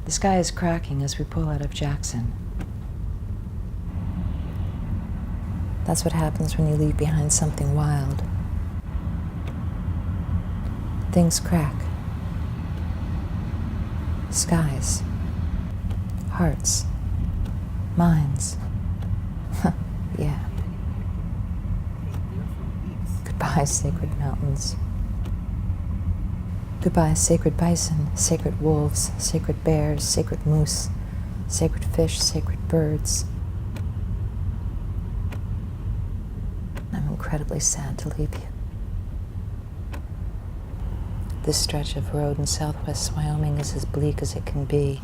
The sky is cracking as we pull out of Jackson. That's what happens when you leave behind something wild. Things crack. Skies. Hearts. Minds. Yeah. Goodbye, sacred mountains. Goodbye, sacred bison, sacred wolves, sacred bears, sacred moose, sacred fish, sacred birds. I'm incredibly sad to leave you. This stretch of road in southwest Wyoming is as bleak as it can be.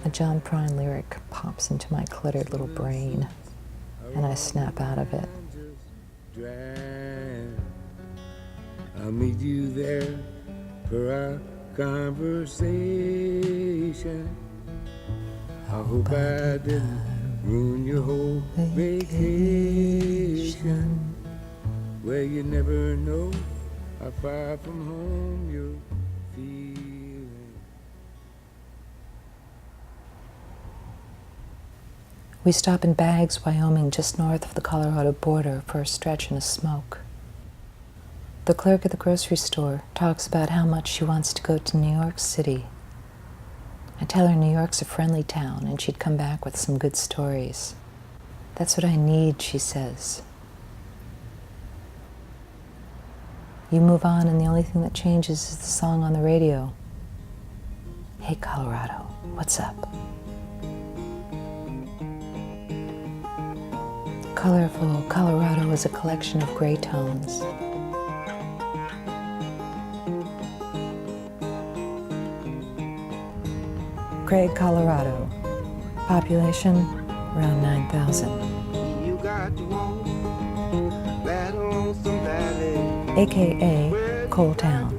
A John Prine lyric pops into my cluttered little brain, and I snap out of it. I'll meet you there for our conversation. I hope I didn't ruin your whole vacation, where you never know how far from home you're feeling. We stop in Baggs, Wyoming, just north of the Colorado border for a stretch in a smoke. The clerk at the grocery store talks about how much she wants to go to New York City. I tell her New York's a friendly town and she'd come back with some good stories. That's what I need, she says. You move on and the only thing that changes is the song on the radio. Hey, Colorado, what's up? Colorful Colorado is a collection of gray tones. Craig, Colorado. Population around 9,000. You got to walk that lonesome valley, AKA Coal Town,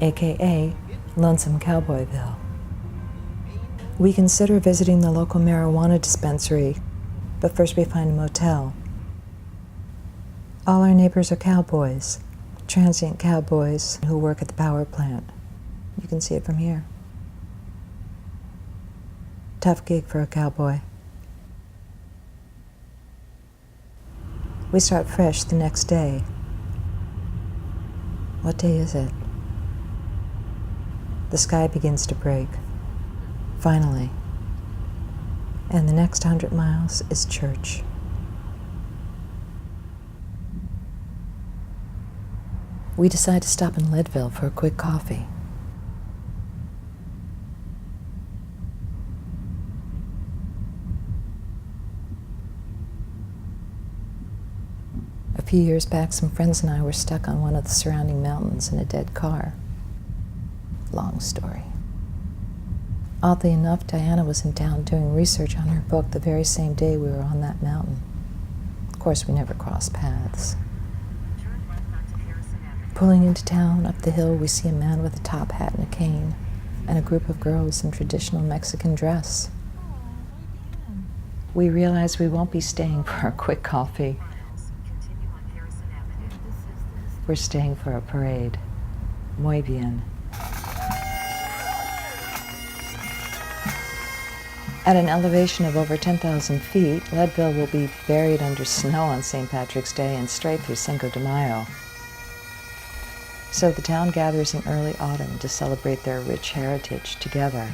AKA Lonesome Cowboyville. We consider visiting the local marijuana dispensary, but first we find a motel. All our neighbors are cowboys, transient cowboys who work at the power plant. You can see it from here. Tough gig for a cowboy. We start fresh the next day. What day is it? The sky begins to break. Finally. And the next 100 miles is church. We decide to stop in Leadville for a quick coffee. A few years back, some friends and I were stuck on one of the surrounding mountains in a dead car. Long story. Oddly enough, Diana was in town doing research on her book the very same day we were on that mountain. Of course, we never crossed paths. Pulling into town, up the hill, we see a man with a top hat and a cane, and a group of girls in traditional Mexican dress. We realize we won't be staying for a quick coffee. We're staying for a parade. Muy bien. At an elevation of over 10,000 feet, Leadville will be buried under snow on St. Patrick's Day and straight through Cinco de Mayo. So the town gathers in early autumn to celebrate their rich heritage together.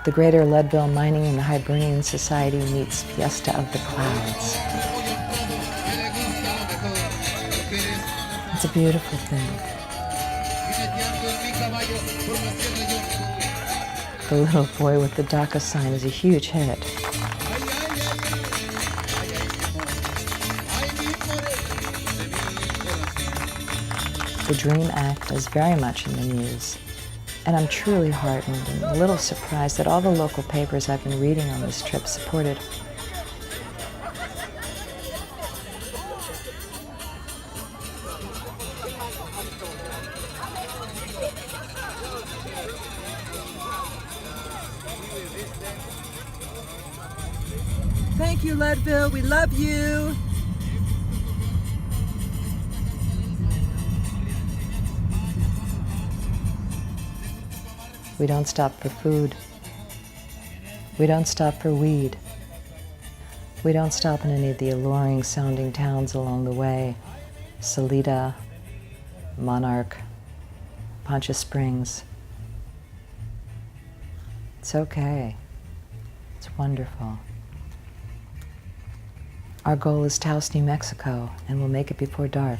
The Greater Leadville Mining and the Hibernian Society meets Fiesta of the Clouds. It's a beautiful thing. The little boy with the DACA sign is a huge hit. The Dream Act is very much in the news, and I'm truly heartened and a little surprised that all the local papers I've been reading on this trip supported. Thank you, Leadville. We love you. We don't stop for food. We don't stop for weed. We don't stop in any of the alluring sounding towns along the way. Salida, Monarch, Poncha Springs. It's okay. It's wonderful. Our goal is Taos, New Mexico, and we'll make it before dark.